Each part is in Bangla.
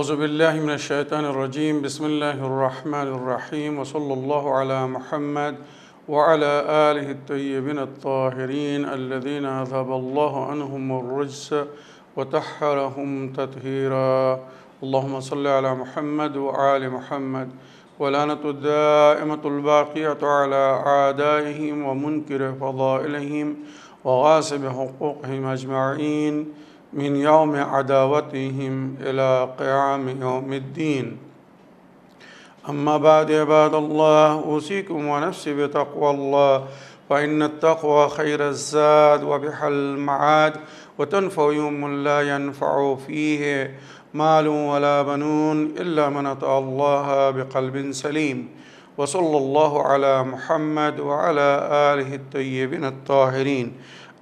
أعوذ بالله من الشيطان الرجيم بسم الله الرحمن الرحيم وصلى الله على محمد وعلى آله الطيبين الطاهرين الذين أذهب الله عنهم الرجس وطهرهم تطهيرا اللهم صل على محمد وآل محمد ولعنة الدائمة الباقية على أعدائهم ومنكر فضائلهم وغاصب حقوقهم أجمعين من يوم عداوتهم إلى قيام يوم الدين أما بعد عباد الله أوصيكم ونفسي بتقوى الله فإن التقوى خير الزاد وبحل المعاد وتنفع يوم لا ينفع فيه مال ولا بنون إلا من أطاع الله بقلب سليم وصلى الله على محمد وعلى آله الطيبين الطاهرين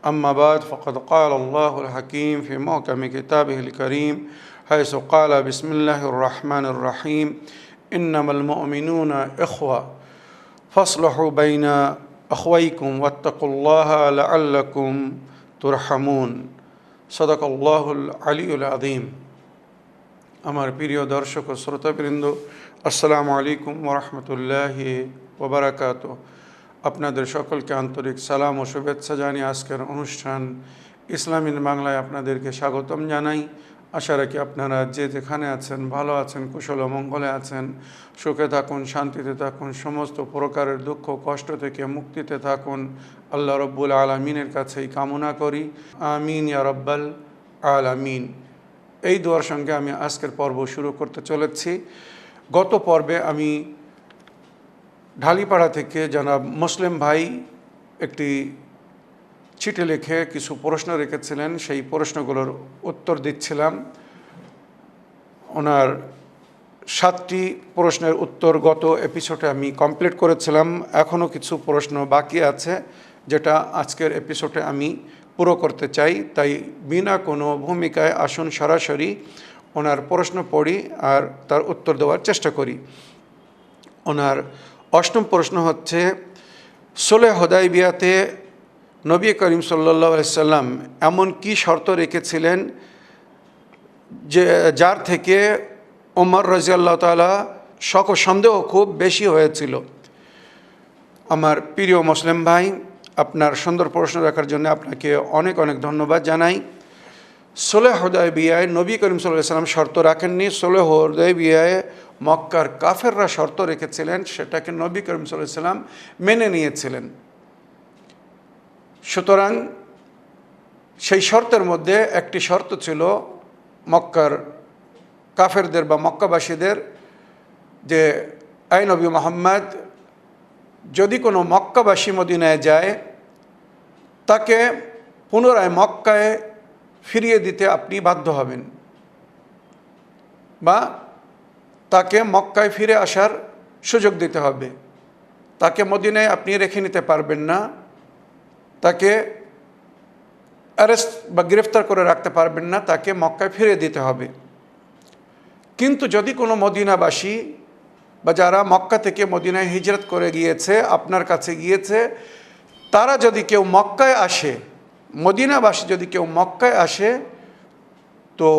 أما بعد فقد قال الله الحكيم في محكم كتابه الكريم حيث قال بسم الله الرحمن الرحيم إنما المؤمنون إخوة فاصلحوا بين أخويكم واتقوا الله لعلكم ترحمون صدق الله العلي العظيم আমার প্রিয় দর্শক ও শ্রোতাবৃন্দ আসসালামু আলাইকুম ওয়া রাহমাতুল্লাহি ওয়া বারাকাতুহু আপনাদের সকলকে আন্তরিক সালাম ও শুভেচ্ছা জানিয়ে আজকের অনুষ্ঠান ইসলামী বাংলায় আপনাদেরকে স্বাগতম জানাই। আশা রাখি আপনারা যে যেখানে আছেন ভালো আছেন, কুশল ও মঙ্গলে আছেন, সুখে থাকুন, শান্তিতে থাকুন, সমস্ত প্রকারের দুঃখ কষ্ট থেকে মুক্তিতে থাকুন। আল্লাহ রব্বুল আলামিনের কাছেই কামনা করি, আমিন ইয়া রাব্বাল আলামিন। এই দোয়ার সঙ্গে আমি আজকের পর্ব শুরু করতে চলেছি। গত পর্বে আমি ঢালিপাড়া থেকে জনাব মুসলিম ভাই একটি চিঠি লিখে কিছু প্রশ্ন রেখেছিলেন, সেই প্রশ্নগুলোর উত্তর দিচ্ছিলাম। ওনার 7টি প্রশ্নের উত্তর গত এপিসোডে আমি কমপ্লিট করেছিলাম। এখনও কিছু প্রশ্ন বাকি আছে যেটা আজকের এপিসোডে আমি পুরো করতে চাই। তাই বিনা কোনো ভূমিকায় আসুন সরাসরি ওনার প্রশ্ন পড়ি আর তার উত্তর দেওয়ার চেষ্টা করি। ওনার 8ম প্রশ্ন হচ্ছে, সুলহ হুদায়বিয়াতে নবী করিম সাল্লাল্লাহু আলাইহি সাল্লাম এমন কি শর্ত রেখেছিলেন যে যার থেকে ওমর রাদিয়াল্লাহু তাআলা সন্দেহ খুব বেশি হয়েছিল? আমার প্রিয় মুসলিম ভাই, আপনার সুন্দর প্রশ্ন রাখার জন্য আপনাকে অনেক অনেক ধন্যবাদ জানাই। সুলহ হুদায়বিয়ায় নবী করিম সাল্লাল্লাহু আলাইহি সাল্লাম শর্ত রাখেননি। সুলহ হুদায়বিয়ায় মক্কার কাফেররা শর্ত রেখেছিলেন, সেটাকে নবী করিম সাল্লাল্লাহু আলাইহি সাল্লাম মেনে নিয়েছিলেন। সুতরাং সেই শর্তের মধ্যে একটি শর্ত ছিল মক্কার কাফেরদের বা মক্কাবাসীদের যে, আই নবী মুহাম্মদ, যদি কোনো মক্কাবাসী মদিনায় যায় তাকে পুনরায় মক্কায় ফিরিয়ে দিতে আপনি বাধ্য হবেন, বা তাকে মক্কায় ফিরে আসার সুযোগ দিতে হবে। তাকে মদিনায় আপনি রেখে নিতে পারবেন না, তাকে অ্যারেস্ট বা গ্রেফতার করে রাখতে পারবেন না, তাকে মক্কায় ফিরে দিতে হবে। কিন্তু যদি কোনো মদিনাবাসী বা যারা মক্কা থেকে মদিনায় হিজরত করে গিয়েছে, আপনার কাছে গিয়েছে, তারা যদি কেউ মক্কায় আসে, মদিনাবাসী যদি কেউ মক্কায় আসে, তো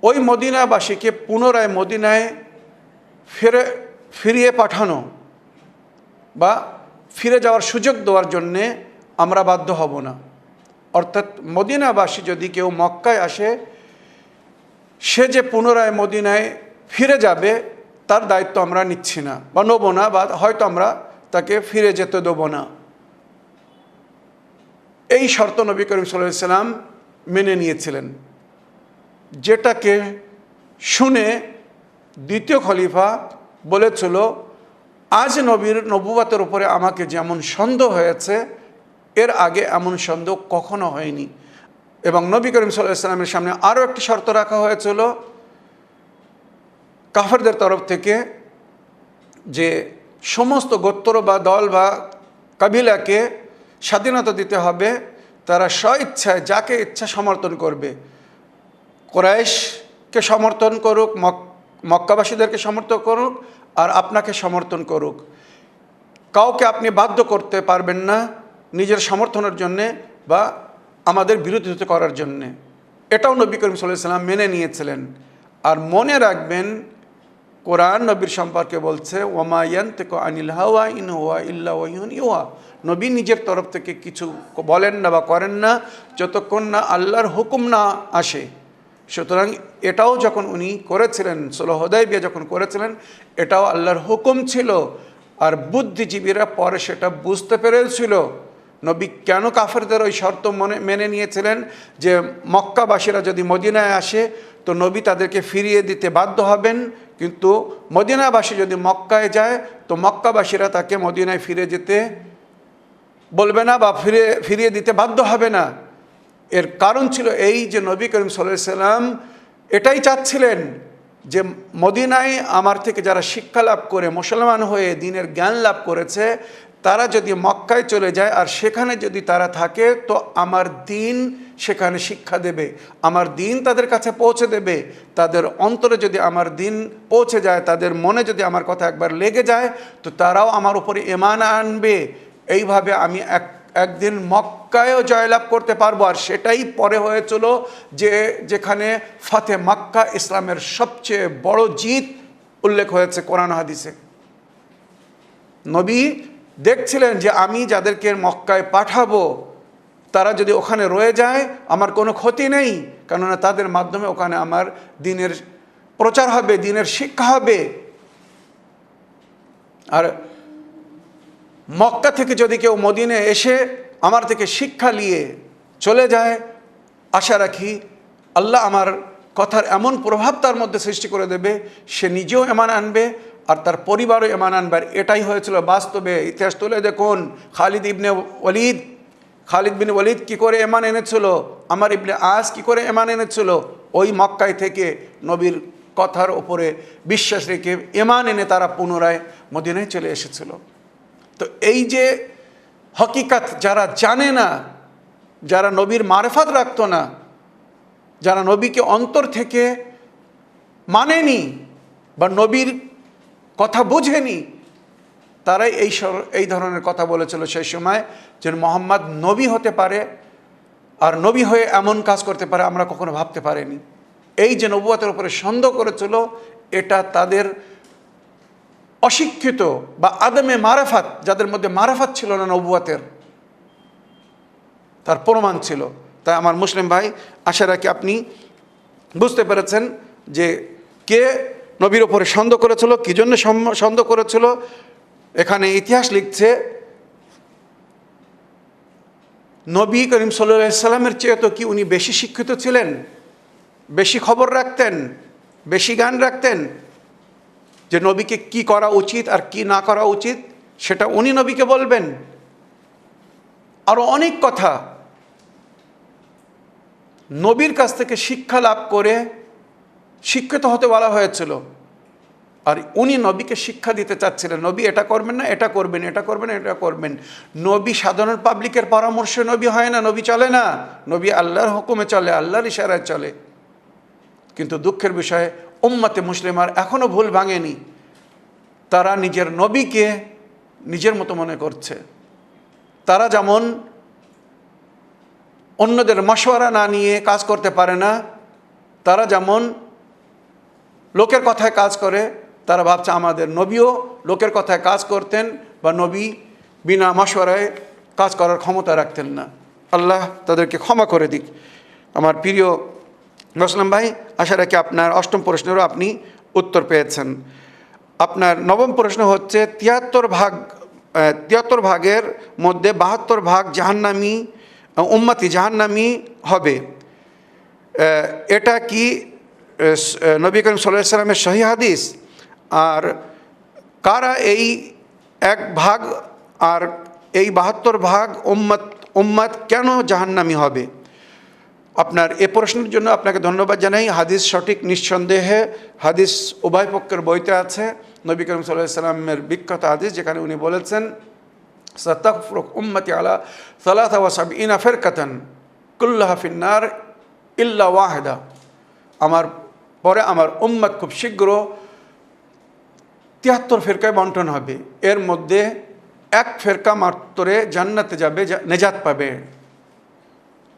ওই মদিনাবাসীকে পুনরায় মদিনায় ফিরিয়ে পাঠানো বা ফিরে যাওয়ার সুযোগ দেওয়ার জন্যে আমরা বাধ্য হব না। অর্থাৎ মদিনাবাসী যদি কেউ মক্কায় আসে, সে যে পুনরায় মদিনায় ফিরে যাবে তার দায়িত্ব আমরা নিচ্ছি না বা নেব না, বা হয়তো আমরা তাকে ফিরে যেতে দেব না। এই শর্ত নবী করিম সাল্লাল্লাহু আলাইহি সাল্লাম মেনে নিয়েছিলেন, যেটাকে শুনে দ্বিতীয় খলিফা বলেছিল, আজ নবীর নবুয়তের উপরে আমাকে যেমন সন্দেহ হয়েছে এর আগে এমন সন্দেহ কখনো হয়নি। এবং নবী করিম সাল্লাল্লাহু আলাইহি সাল্লামের সামনে আরও একটি শর্ত রাখা হয়েছিল কাফেরদের তরফ থেকে, যে সমস্ত গোত্র বা দল বা কাবিলাকে স্বাধীনতা দিতে হবে, তারা স্বইচ্ছায় যাকে ইচ্ছা সমর্থন করবে। কুরাইশকে সমর্থন করুক, মক্কাবাসীদেরকে সমর্থন করুক, আর আপনাকে সমর্থন করুক। কাউকে আপনি বাধ্য করতে পারবেন না নিজের সমর্থনের জন্যে বা আমাদের বিরোধিতা করার জন্যে। এটাও নবী করিম সাল্লাল্লাহু আলাইহি ওয়াসাল্লাম মেনে নিয়েছিলেন। আর মনে রাখবেন কোরআন নবীর সম্পর্কে বলছে ওমা ইয়ানতিকু আনিল হাওয়া ইন হুয়া ইল্লা ওয়াহয়ুন ইউহা। নবী নিজের তরফ থেকে কিছু বলেন না বা করেন না যতক্ষণ না আল্লাহর হুকুম না আসে। সুতরাং এটাও যখন উনি করেছিলেন, সুলহ হুদায়বিয়া যখন করেছিলেন, এটাও আল্লাহর হুকুম ছিল। আর বুদ্ধিজীবীরা পরে সেটা বুঝতে পেরেছিল নবী কেন কাফেরদের ওই শর্ত মেনে নিয়েছিলেন যে মক্কাবাসীরা যদি মদিনায় আসে তো নবী তাদেরকে ফিরিয়ে দিতে বাধ্য হবেন, কিন্তু মদিনাবাসী যদি মক্কায় যায় তো মক্কাবাসীরা তাকে মদিনায় ফিরে যেতে বলবে না বা ফিরিয়ে দিতে বাধ্য হবে না। এর কারণ ছিল এই যে নবী করিম সাল্লাল্লাহু আলাইহি সাল্লাম এটাই চাচ্ছিলেন যে মদিনায় আমার থেকে যারা শিক্ষা লাভ করে মুসলমান হয়ে দ্বীনের জ্ঞান লাভ করেছে তারা যদি মক্কায় চলে যায় আর সেখানে যদি তারা থাকে তো আমার দ্বীন সেখানে শিক্ষা দেবে, আমার দ্বীন তাদের কাছে পৌঁছে দেবে। তাদের অন্তরে যদি আমার দ্বীন পৌঁছে যায়, তাদের মনে যদি আমার কথা একবার লেগে যায় তো তারাও আমার উপরে ঈমান আনবে। এইভাবে আমি একদিন মক্কায়ও জয়লাভ করতে পারবো। আর সেটাই পরে হয়েছিল যে যেখানে ফাতে মক্কা ইসলামের সবচেয়ে বড় জিত উল্লেখ হয়েছে কোরআন হাদিসে। নবী দেখছিলেন যে আমি যাদেরকে মক্কায় পাঠাবো তারা যদি ওখানে রয়ে যায় আমার কোনো ক্ষতি নেই, কেননা তাদের মাধ্যমে ওখানে আমার দ্বীনের প্রচার হবে, দ্বীনের শিক্ষা হবে। আর মক্কা থেকে যদি কেউ মদিনায় এসে আমার থেকে শিক্ষা নিয়ে চলে যায়, আশা রাখি আল্লাহ আমার কথার এমন প্রভাব তার মধ্যে সৃষ্টি করে দেবে, সে নিজেও ঈমান আনবে আর তার পরিবারও ঈমান আনবে। আর এটাই হয়েছিল বাস্তবে। ইতিহাস তুলে দেখুন, খালিদ বিন ওয়ালিদ কী করে ঈমান এনেছিল, আমর ইবনে আস কী করে ঈমান এনেছিল। ওই মক্কায় থেকে নবীর কথার ওপরে বিশ্বাস রেখে ঈমান এনে তারা পুনরায় মদিনায় চলে এসেছিল। তো এই যে হকিকত যারা জানে না, যারা নবীর মারেফাত রাখতো না, যারা নবীকে অন্তর থেকে মানেনি বা নবীর কথা বুঝেনি, তারাই এই ধরনের কথা বলেছিল সেই সময় যে মুহাম্মদ নবী হতে পারে আর নবী হয়ে এমন কাজ করতে পারে আমরা কখনো ভাবতে পারিনি। এই যে নবুয়তের উপরে সন্দেহ করেছিল এটা তাদের অশিক্ষিত বা আদমে মারাফাত, যাদের মধ্যে মারাফাত ছিল না নবুয়তের, তার প্রমাণ ছিল। তাই আমার মুসলিম ভাই, আশা রাখি আপনি বুঝতে পেরেছেন যে কে নবীর ওপরে সন্দেহ করেছিল, কী জন্য সন্দেহ করেছিল। এখানে ইতিহাস লিখছে নবী করিম সাল্লাল্লাহু আলাইহি সাল্লামের চেয়ে তো কি উনি বেশি শিক্ষিত ছিলেন, বেশি খবর রাখতেন, বেশি জ্ঞান রাখতেন যে নবীকে কি করা উচিত আর কি না করা উচিত সেটা উনি নবীকে বলবেন। আরও অনেক কথা নবীর কাছ থেকে শিক্ষা লাভ করে শিক্ষিত হতে বলা হয়েছিল, আর উনি নবীকে শিক্ষা দিতে চাচ্ছিলেন নবী এটা করবেন না, এটা করবেন, এটা করবেন, এটা করবেন। নবী সাধারণ পাবলিকের পরামর্শে নবী হয় না, নবী চলে না, নবী আল্লাহর হুকুমে চলে, আল্লাহর ইশারায় চলে। কিন্তু দুঃখের বিষয়ে উম্মতে মুসলিমার এখনও ভুল ভাঙেনি, তারা নিজের নবীকে নিজের মতো মনে করছে। তারা যেমন অন্যদের মশওয়ারা না নিয়ে কাজ করতে পারে না, তারা যেমন লোকের কথায় কাজ করে, তারা ভাবছে আমাদের নবীও লোকের কথায় কাজ করতেন বা নবী বিনা মশওয়ারায় কাজ করার ক্ষমতা রাখতেন না। আল্লাহ তাদেরকে ক্ষমা করে দিক। আমার প্রিয় মুসলিম ভাই, আশা রাখি আপনার অষ্টম প্রশ্নেরও আপনি উত্তর পেয়েছেন। আপনার নবম প্রশ্ন হচ্ছে 73 ভাগের মধ্যে 72 ভাগ জাহান্নামী উম্মতি জাহান্নামী হবে, এটা কি নবী করিম সাল্লাল্লাহু আলাইহি সাল্লামের সহিহ হাদিস? আর কারা এই 1 ভাগ আর এই 72 ভাগ উম্মত কেন জাহান্নামী হবে? আপনার এ প্রশ্নের জন্য আপনাকে ধন্যবাদ জানাই। হাদিস সঠিক, নিঃসন্দেহে হাদিস উভয় পক্ষের বইতে আছে। নবী করিম সাল্লাল্লাহু আলাইহি সাল্লামের বিখ্যাত হাদিস যেখানে উনি বলেছেন সাতাফরুক উম্মতি আলা 73 ফিরকাতান কুল্লুহা ফিন্নার ইল্লা ওয়াহিদা। আমার পরে আমার উম্মত খুব শীঘ্র 73 ফেরকায় বন্টন হবে, এর মধ্যে 1 ফেরকা মাত্রে জান্নাতে যাবে, নেজাত পাবে,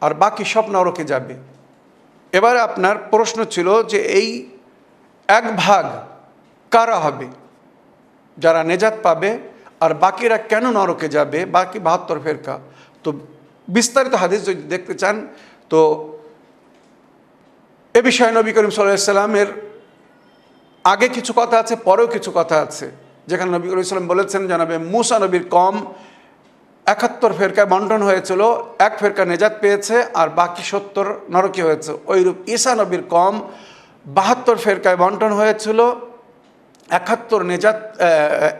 আর বাকি সব নরকে যাবে। এবারে আপনার প্রশ্ন ছিল যে এই এক ভাগ কারা হবে, যারা নেজাত পাবে, আর বাকিরা কেন নরকে যাবে, বাকি 72 ফেরকা। তো বিস্তারিত হাদিস যদি দেখতে চান তো এ বিষয়ে নবী করিম সাল্লাল্লাহু আলাইহি ওয়াসাল্লামের আগে কিছু কথা আছে, পরেও কিছু কথা আছে, যেখানে নবী করিম সাল্লাম বলেছেন জানাবে মুসা নবীর কম 71 ফেরকায় বন্টন হয়েছিল, এক ফেরকা নেজাত পেয়েছে আর বাকি 70 নরকে হয়েছে। ওইরূপ ঈসা নবীর কম 72 ফেরকায় বন্টন হয়েছিল, 71 নেজাত,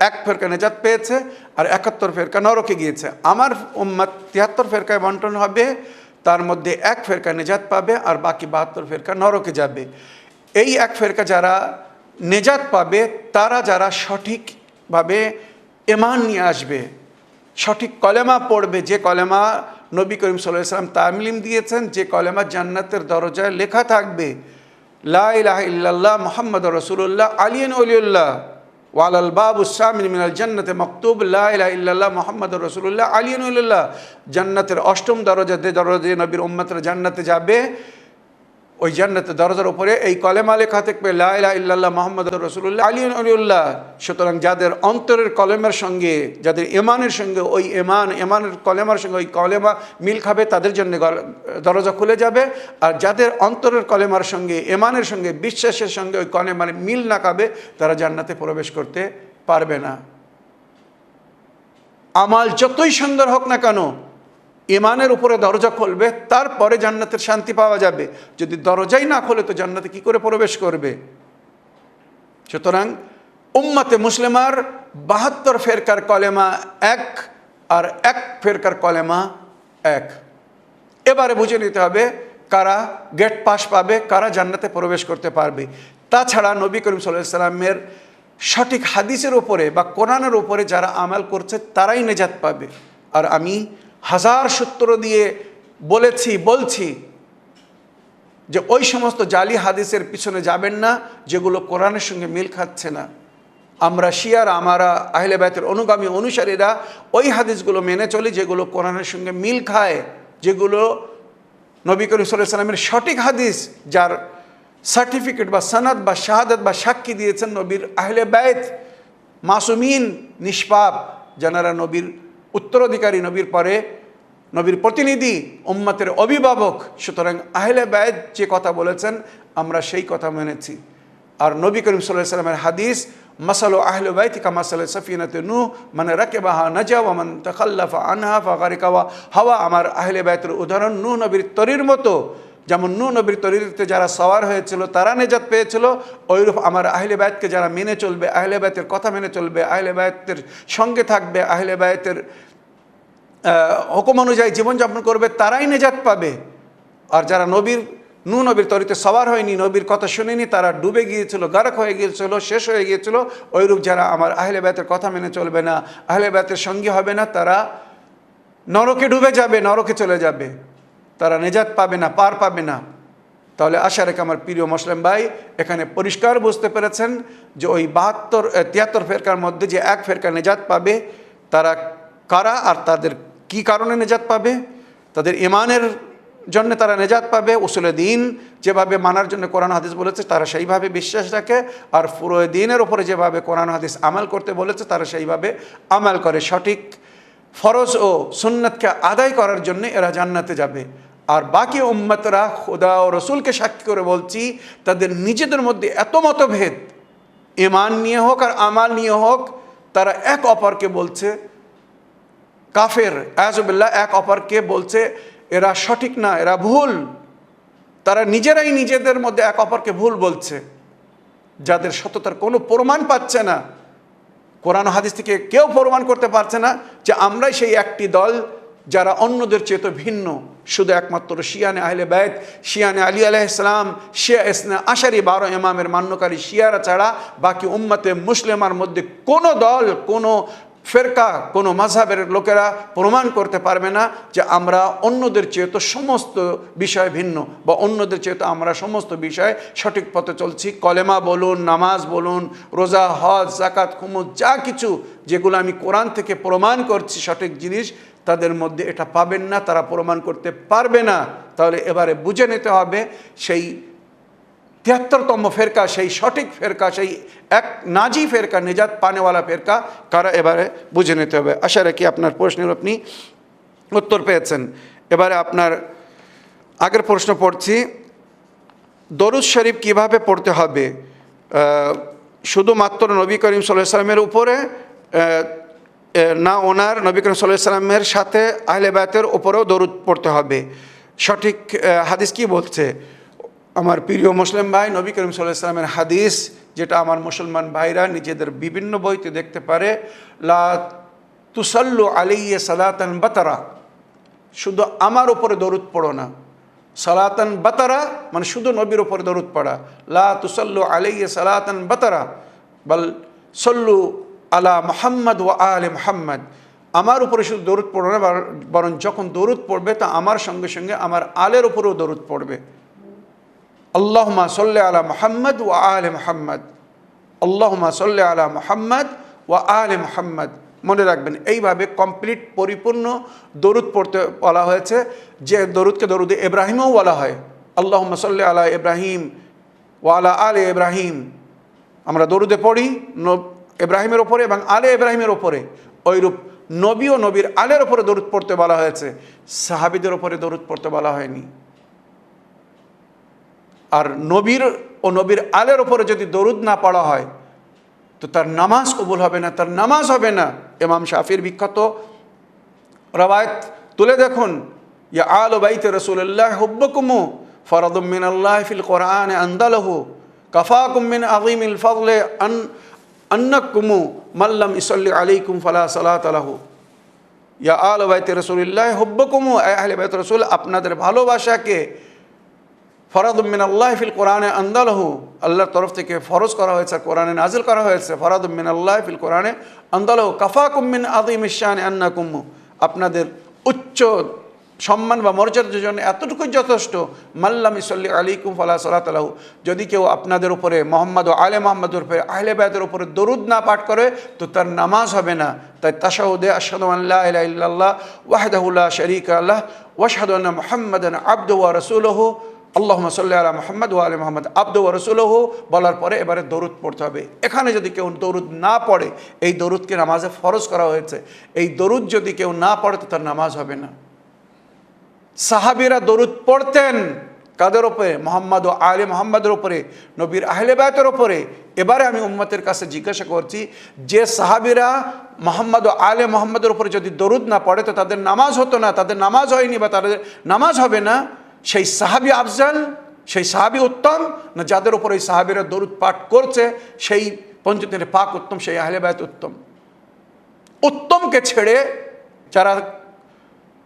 এক ফেরকা নেজাত পেয়েছে আর 71 ফেরকা নরকে গিয়েছে। আমার উম্মত 73 ফেরকায় বন্টন হবে, তার মধ্যে এক ফেরকা নেজাত পাবে আর বাকি 72 ফেরকা নরকে যাবে। এই এক ফেরকা যারা নেজাত পাবে তারা যারা সঠিকভাবে ঈমান নিয়ে আসবে, সঠিক কলেমা পড়বে, যে কলেমা নবী করিম সাল্লাল্লাহু আলাইহি ওয়াসাল্লাম তালিম দিয়েছেন, যে কলেমা জান্নাতের দরজায় লেখা থাকবে লা ইলাহা ইল্লাল্লাহ মুহাম্মাদুর রাসূলুল্লাহ আলিয়ান ওলিউল্লাহ ওয়ালাল বাবুস সামিন মিনাল জান্নাতে মাকতুব লা ইলাহা ইল্লাল্লাহ মুহাম্মাদুর রাসূলুল্লাহ আলিয়ান ওলিউল্লাহ। জান্নাতের 8ম দরজা, যে দরজায় নবীর উম্মতরা জান্নাতে যাবে, ওই জান্নাতের দরজার উপরে এই কলেমা লেখা থাকবে লা ইলাহা ইল্লাল্লাহ মুহাম্মাদুর রাসূলুল্লাহ আলিয়ান ওলিউল্লাহ। সুতরাং যাদের অন্তরের কলেমার সঙ্গে, যাদের ঈমানের সঙ্গে ওই ঈমানের কলেমার সঙ্গে ওই কলেমা মিল খাবে, তাদের জন্য দরজা খুলে যাবে। আর যাদের অন্তরের কলেমার সঙ্গে, ঈমানের সঙ্গে, বিশ্বাসের সঙ্গে ওই কলেমার মিল না খাবে, তারা জান্নাতে প্রবেশ করতে পারবে না। আমাল যতই সুন্দর হোক না কেন, ঈমানের উপরে দরজা খুলবে, তারপরে জান্নাতের শান্তি পাওয়া যাবে। যদি দরজাই না খোলে তো জান্নাতে কি করে প্রবেশ করবে? সুতরাং উম্মতে মুসলিমার 72 ফেরকার কলেমা এক আর এক ফেরকার কলেমা এক। এবারে বুঝে নিতে হবে কারা গেট পাস পাবে, কারা জান্নাতে প্রবেশ করতে পারবে। তাছাড়া নবী করিম সাল্লাল্লাহু আলাইহি ওয়াসাল্লামের সঠিক হাদিসের উপরে বা কোরআনের উপরে যারা আমাল করছে তারাই নেজাত পাবে। আর আমি হাজার সূত্র দিয়ে বলছি যে ওই সমস্ত জালি হাদিসের পিছনে যাবেন না যেগুলো কোরআনের সঙ্গে মিল খাচ্ছে না। আমরা শিয়ারা, আমরা আহলে বাইতের অনুগামী অনুসারীরা ওই হাদিসগুলো মেনে চলি যেগুলো কোরআনের সঙ্গে মিল খায়, যেগুলো নবী করিম সাল্লাল্লাহু আলাইহি ওয়াসাল্লামের সঠিক হাদিস, যার সার্টিফিকেট বা সনদ বা শাহাদাত বা সাক্ষী দিয়েছেন নবীর আহলে বাইত, মাসুমিন, নিষ্পাপ, যারা নবীর উত্তরাধিকারী, নবীর পরে নবীর প্রতিনিধি, উম্মতের অভিভাবক। সুতরাং আহলে বাইত যে কথা বলেছেন আমরা সেই কথা মেনেছি। আর নবী করিম সাল্লাল্লাহু আলাইহি ওয়াসাল্লামের হাদিস মাসালু আহলে বাইতি কামাসাল সাফিনাতে নূহ মান রাকিবাহা নাজা ওয়া মান তাখাল্লাফা আনহা ফাগারিকা ওয়া হাওয়া। আমার আহলে বাইতের উদাহরণ নূহ নবীর তরির মতো। যেমন নূহ নবীর তরিতে যারা সওয়ার হয়েছিল তারা নেজাত পেয়েছিল, ওইরূপ আমার আহলে বাইতকে যারা মেনে চলবে, আহলে বাইতের কথা মেনে চলবে, আহলে বাইতের সঙ্গে থাকবে, আহলে বাইতের হুকুম অনুযায়ী জীবনযাপন করবে, তারাই নেজাত পাবে। আর যারা নূহ নবীর তরিতে সওয়ার হয়নি, নবীর কথা শুনেনি, তারা ডুবে গিয়েছিল, গারক হয়ে গিয়েছিল, শেষ হয়ে গিয়েছিল, ওইরূপ যারা আমার আহলে বাইতের কথা মেনে চলবে না, আহলে বাইতের সঙ্গী হবে না, তারা নরকে ডুবে যাবে, নরকে চলে যাবে, তারা নেজাত পাবে না, পার পাবে না। তাহলে আশা রেখে আমার প্রিয় মুসলিম ভাই এখানে পরিষ্কার বুঝতে পেরেছেন যে ওই 73 ফেরকার মধ্যে যে এক ফেরকা নেজাত পাবে তারা কারা, আর তাদের কি কারণে নেজাত পাবে। তাদের ঈমানের জন্য তারা নেজাত পাবে, উসুলে দ্বীন যেভাবে মানার জন্য কোরআন হাদিস বলেছে তারা সেইভাবে বিশ্বাস রাখে, আর ফুরুয়ে দ্বীনের উপরে যেভাবে কোরআন হাদিস আমল করতে বলেছে তারা সেইভাবে আমল করে। সঠিক ফরজ ও সুন্নাতকে আদায় করার জন্য এরা জান্নাতে যাবে। আর বাকি উম্মতরা খোদা ও রসুলকে সাক্ষী করে বলছি, তাদের নিজেদের মধ্যে এত মতভেদ, ঈমান নিয়ে হোক আর আমাল নিয়ে হোক, তারা এক অপরকে বলছে কাফের, আযুবিল্লাহ, এক অপরকে বলছে এরা সঠিক না, এরা ভুল। তারা নিজেরাই নিজেদের মধ্যে এক অপরকে ভুল বলছে, যাদের সততার কোনো প্রমাণ পাচ্ছে না। কোরআন হাদিস থেকে কেউ প্রমাণ করতে পারছে না যে আমরাই সেই একটি দল যারা অন্যদের চেয়ে ভিন্ন। শুধু একমাত্র শিয়ানে আহলে বাইত, শিয়ানে আলী আলাইহিস সালাম, শিয়া ইসনা আশারি 12 ইমামের মান্যকারী শিয়ারা ছাড়া বাকি উম্মতে মুসলিমার মধ্যে কোনো দল, কোনো ফেরকা, কোনো মাযহাবের লোকেরা প্রমাণ করতে পারবে না যে আমরা অন্যদের চেয়ে সমস্ত বিষয় ভিন্ন, বা অন্যদের চেয়ে আমরা সমস্ত বিষয়ে সঠিক পথে চলছি। কলেমা বলুন, নামাজ বলুন, রোজা, হজ, যাকাত, খুমুস, যা কিছু যেগুলো আমি কোরআন থেকে প্রমাণ করছি সঠিক জিনিস, তাদের মধ্যে এটা পাবেন না, তারা প্রমাণ করতে পারবে না। তাহলে এবারে বুঝে নিতে হবে সেই 73তম ফেরকা, সেই সঠিক ফেরকা, সেই এক নাজি ফেরকা, নিজাত পানেওয়ালা ফেরকা কারা এবারে বুঝে নিতে হবে। আশা রাখি আপনার প্রশ্নের আপনি উত্তর পেয়েছেন। এবারে আপনার আগের প্রশ্ন পড়ছি, দরুদ শরীফ কিভাবে পড়তে হবে? শুধুমাত্র নবী করিম সাল্লাল্লাহু আলাইহি ওয়াসাল্লামের উপরে না, ওনার নবী করিম সাল্লাল্লাহু আলাইহি ওয়াসাল্লামের সাথে আহলে বায়তের উপরেও দরুদ পড়তে হবে? সঠিক হাদিস কি বলছে? আমার প্রিয় মুসলিম ভাই, নবী করিম সাল্লাল্লাহু আলাইহি ওয়াসাল্লামের হাদিস, যেটা আমার মুসলমান ভাইরা নিজেদের বিভিন্ন বইতে দেখতে পারে, লা তুসাল্লু আলাইয়া সালাতান বাতারা, শুধু আমার উপরে দরুদ পড়ো না। সালাতান বাতারা মানে শুধু নবীর উপরে দরুদ পড়া। লা তুসাল্লু আলাইয়া সালাতান বাতারা বাল সল্লু আলা মুহাম্মদ ওয়া আলে মুহাম্মদ, আমার উপরে শুধু দরুদ পড়ো না, বরং যখন দরুদ পড়বে তা আমার সঙ্গে সঙ্গে আমার আলের উপরেও দরুদ পড়বে। আল্লাহুম্মা সাল্লি আলা মুহাম্মদ ওয়া আলে মুহাম্মদ, আল্লাহুম্মা সাল্লি আলা মুহাম্মদ ওয়া আলে মুহাম্মদ। মনে রাখবেন, এইভাবে কমপ্লিট পরিপূর্ণ দরুদ পড়তে বলা হয়েছে, যে দরুদকে দরুদে ইব্রাহিমও বলা হয়। আল্লাহুম্মা সাল্লি আলা ইব্রাহিম ওয়া আলা আলে ইব্রাহিম, আমরা দরুদে পড়ি ইব্রাহিমের ওপরে এবং আলে ইব্রাহিমের ওপরে। ওইরূপ নবী ও নবীর আলের ওপরে দরুদ পড়তে বলা হয়েছে, সাহাবীদের ওপরে দরুদ পড়তে বলা হয়নি। আর নবীর ও নবীর আলের ওপরে যদি দরুদ না পড়া হয় তো তার নামাজ কবুল হবে না, তার নামাজ হবে না। ইমাম শাফির বিখ্যাত রওয়ায়াত তুলে দেখুন, ইয়া আল বাইত রাসূলুল্লাহ হুব্বুকুম ফরদুম মিনাল্লাহি ফিল কোরআন আনদালাহু কাফাকুম মিন আযীমিল ফাদলি আন্নাকুম মাল্লাম ইসাল্লি আলাইকুম ফালা সালাতা লাহু। ইয়া আল বাইত রাসূলুল্লাহ হুব্বুকুম, আহলে বাইত রাসূল আপনাদের ভালোবাসাকে ফরাদুম মিনাল্লাহি ফিল কোরআনে আনদালাহু, আল্লাহর তরফ থেকে ফরজ করা হয়েছে, কোরআনে নাজিল করা হয়েছে। ফরাদুম মিনাল্লাহি ফিল কোরআনে আনদালাহু কাফাকুম মিন আযীমিশ শানি আন্নাকুম, আপনাদের উচ্চ সম্মান বা মর্যাদার জন্য এতটুকুই যথেষ্ট। মাল্লাম ইসাল্লি আলাইকুম ফালা সালাতা লাহু, যদি কেউ আপনাদের উপরে মুহাম্মদ ও আলে মুহাম্মদের উপরে আহলে বায়তের উপরে দরুদ না পাঠ করে তো তার নামাজ হবে না। তাই তাশাহুদে আশহাদু আন লা ইলাহা ইল্লাল্লাহ ওয়াহদাহু লা শারীকা লাহ ওয়া আশহাদু আন্না মুহাম্মাদান আবদুহু ওয়া রাসূলুহু আল্লাহুম্মা সাল্লি আলা মুহাম্মদ ওয়া আলি মুহাম্মদ আবদুহু ওয়া রাসূলুহু বলার পরে এবারে দরুদ পড়তে হবে। এখানে যদি কেউ দরুদ না পড়ে, এই দরুদকে নামাজে ফরজ করা হয়েছে, এই দরুদ যদি কেউ না পড়ে তো তার নামাজ হবে না। সাহাবীরা দরুদ পড়তেন কাদের উপরে? মুহাম্মদ ও আলে মুহাম্মদের উপরে, নবীর আহলে বায়তের উপরে। এবারে আমি উম্মতের কাছে জিজ্ঞাসা করছি, যে সাহাবীরা মুহাম্মদ ও আলে মুহাম্মদের উপরে যদি দরুদ না পড়ে তো তাদের নামাজ হতো না, তাদের নামাজ হয়নি বা তাদের নামাজ হবে না, সেই সাহাবী আফজাল, সেই সাহাবী উত্তম, না যাদের উপর এই সাহাবীরা দরুদ পাঠ করছে সেই পঞ্চতনের পাক উত্তম, সেই আহলে বায়ত উত্তম? উত্তমকে ছেড়ে যারা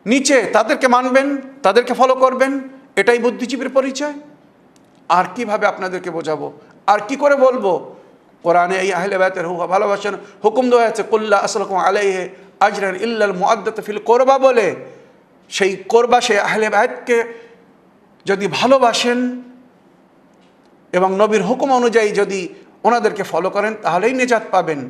নিচে তাদেরকে মানবেন, তাদেরকে ফলো করবেন, এটাই বুদ্ধিজীবীর পরিচয়। আর কিভাবে আপনাদেরকে বোঝাবো, আর কি করে বলবো? কোরআনে এই আহলে বায়তের ভালোবাসার হুকুম দেওয়া আছে, কুল্লা আসলাকুম আলাইহি আজরান ইল্লাল মুআদ্দাত ফিল কোরবা বলে। সেই কোরবা, সেই আহলে বায়তকে যদি ভালোবাসেন এবং নবীর হুকুম অনুযায়ী যদি ওনাদেরকে ফলো করেন তাহলেই নিজাত পাবেন।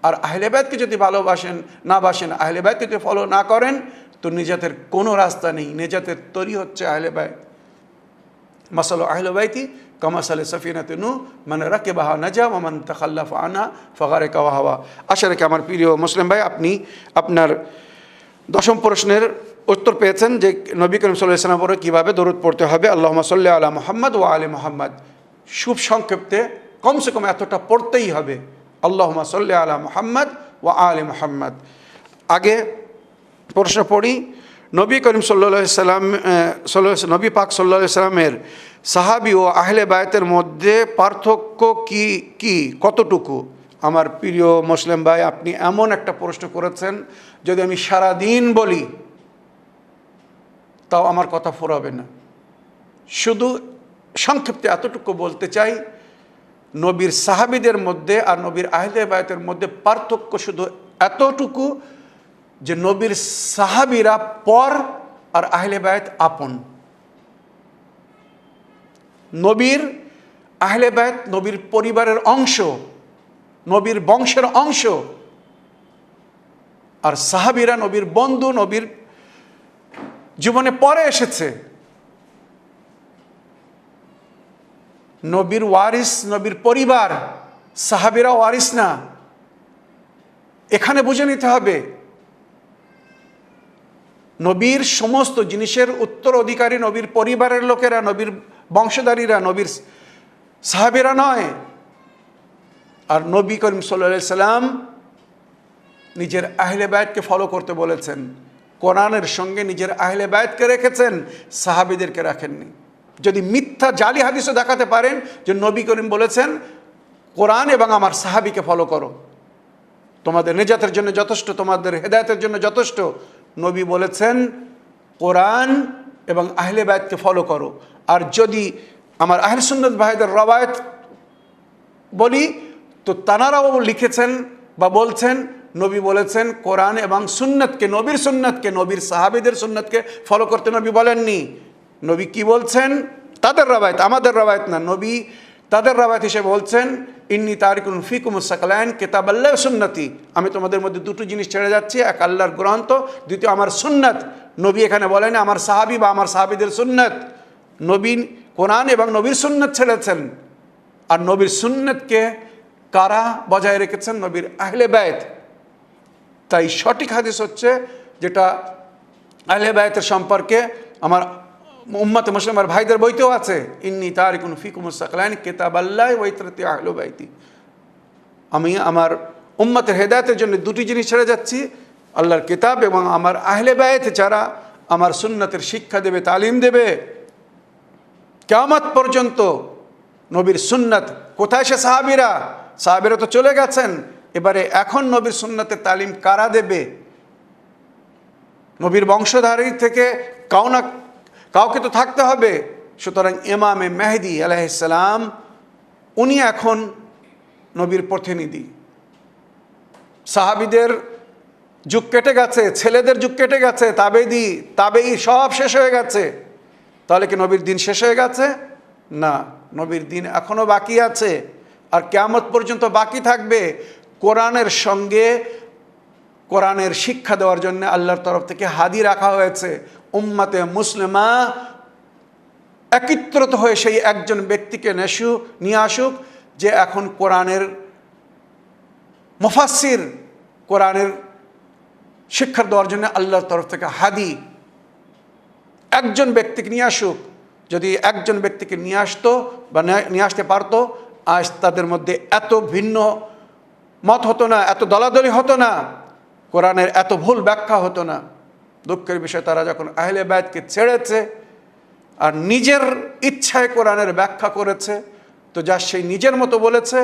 আর আহলে বায়তকে যদি ভালোবাসেন না বাসেন, আহলে বায়তকে যদি ফলো না করেন তো নিজাতের কোনো রাস্তা নেই। নিজাতের তৈরি হচ্ছে আহলে বায়ত। মাসালু আহলে বায়তি কামাসালে সাফিনাতে নূহ মান রাকিবাহা নাজা ওয়া মান তাখাল্লাফা আনহা ফাগারিকা ওয়া হাওয়া। আশা রাখি আমার প্রিয় মুসলিম ভাই আপনি আপনার দশম প্রশ্নের উত্তর পেয়েছেন, যে নবী করিম সাল্লাল্লাহু আলাইহি ওয়াসাল্লামের উপরে কীভাবে দরুদ পড়তে হবে। আল্লাহুম্মা সাল্লি আলা মুহাম্মদ ওয়া আলি মুহাম্মদ, খুব সংক্ষেপে কমসে কম এতটা পড়তেই হবে, আল্লাহুম্মা সাল্লি আলা মুহাম্মদ ওয়া আলি মুহাম্মদ। আগে প্রশ্ন পড়ি, নবী করিম সাল্লাল্লাহু আলাইহি সাল্লাম নবী পাক সাল্লাল্লাহু আলাইহি সাল্লামের সাহাবী ও আহলে বায়তের মধ্যে পার্থক্য কি কতটুকু? আমার প্রিয় মুসলিম ভাই, আপনি এমন একটা প্রশ্ন করেছেন, যদি আমি সারাদিন বলি তাও আমার কথা ফুরাবে না। শুধু সংক্ষিপ্ত এতটুকু বলতে চাই, নবীর সাহাবীদের মধ্যে আর নবীর আহলে বায়তের মধ্যে পার্থক্য শুধু এতটুকু যে নবীর সাহাবীরা পর আর আহলে বায়ত আপন। নবীর আহলে বায়ত নবীর পরিবারের অংশ, নবীর বংশের অংশ, আর সাহাবীরা নবীর বন্ধু, নবীর জীবনে পরে এসেছে। নবীর ওয়ারিস, নবীর পরিবার, সাহাবীরা ওয়ারিস না। এখানে বুঝে নিতে হবে নবীর সমস্ত জিনিসের উত্তরাধিকারী নবীর পরিবারের লোকেরা, নবীর বংশধারীরা, নবীর সাহাবীরা নয়। আর নবী করিম সাল্লাল্লাহু আলাইহি সাল্লাম নিজের আহলে বায়তকে ফলো করতে বলেছেন। কোরআনের সঙ্গে নিজের আহলে বায়তকে রেখেছেন, সাহাবীদেরকে রাখেননি। যদি মিথ্যা জালি হাদিসও দেখাতে পারেন যে নবী করিম বলেছেন কোরআন এবং আমার সাহাবীকে ফলো করো, তোমাদের নেজাতের জন্য যথেষ্ট, তোমাদের হেদায়েতের জন্য যথেষ্ট, নবী বলেছেন কোরআন এবং আহলে বায়তকে ফলো করো। আর যদি আমার আহলে সুন্নাত ভাইদের রওয়ায়াত বলি তো তানারাও লিখেছেন বা বলছেন নবী বলেছেন কোরআন এবং সুন্নাতকে, নবীর সুন্নাতকে, নবীর সাহাবীদের সুন্নাতকে ফলো করতে নবী বলেননি। নবী কি বলছেন? তাদের রওয়ায়াত, আমাদের রওয়ায়াত না। নবী তাদের রওয়ায়াত হিসেবে বলছেন ইন্নী তারিকুন ফিকুমুস সাকলাইন কিতাবাল্লাহ সুন্নতি, আমি তোমাদের মধ্যে দুটো জিনিস ছেড়ে যাচ্ছি, এক আল্লাহর গ্রন্থ, দ্বিতীয় আমার সুন্নাত। নবী এখানে বলেন আমার সাহাবী বা আমার সাহাবীদের সুন্নাত। নবী কোরআন এবং নবীর সুন্নাত ছেড়েছেন। আর নবীর সুন্নাতকে কারা বজায় রেখেছেন? নবীর আহলে বায়ত। তাই সঠিক হাদিস হচ্ছে যেটা আহলে বায়তের সম্পর্কে আমার উম্মতে মুসলিমের ভাইদের বইতেও আছে, ইন্নী তারিকুন ফিকুমুস সাকলাইন কিতাবাল্লাহ ওয়া ইতরাতি আহলে বাইতি, আমি আমার উম্মতের হেদায়েতের জন্য দুটি জিনিস ছেড়ে যাচ্ছি, আল্লাহর কিতাব এবং আমার আহলে বায়ত যারা আমার সুন্নাতের শিক্ষা দেবে, তালিম দেবে। কিয়ামত পর্যন্ত নবীর সুন্নাত কোথায়? সে সাহাবীরা, সাহাবীরা তো চলে গেছেন, এবারে এখন নবীর সুন্নাতের তালিম কারা দেবে? নবীর বংশধারী থেকে কাউকে তো থাকতে হবে। সুতরাং ইমামে মেহেদী আলাইহিস সালাম উনি এখন নবীর প্রতিনিধি। সাহাবীদের যুগ কেটে গেছে, ছেলেদের যুগ কেটে গেছে, তাবেই সব শেষ হয়ে গেছে। তাহলে কি নবীর দিন শেষ হয়ে গেছে? না, নবীর দিন এখনো বাকি আছে, আর কিয়ামত পর্যন্ত বাকি থাকবে। কোরআনের সঙ্গে কোরআনের শিক্ষা দেওয়ার জন্য আল্লাহর তরফ থেকে হাদি রাখা হয়েছে। উম্মতে মুসলিমা একত্রিত হয়ে সেই একজন ব্যক্তিকে নিয়ে আসুক যে এখন কোরআনের মুফাসসির, কোরআনের শিক্ষা দেওয়ার জন্য আল্লাহর তরফ থেকে হাদি একজন ব্যক্তিকে নিয়ে আসুক। যদি একজন ব্যক্তিকে নিয়ে আসতো বা নিয়ে আসতে পারতো, আজ তাদের মধ্যে এত ভিন্ন মত হতো না, এত দলাদলি হতো না, কোরআনের এত ভুল ব্যাখ্যা হতো না। দুঃখের বিষয় তারা যখন আহলে বায়তকে ছেড়েছে আর নিজের ইচ্ছায় কোরআনের ব্যাখ্যা করেছে, তো যা সেই নিজের মতো বলেছে,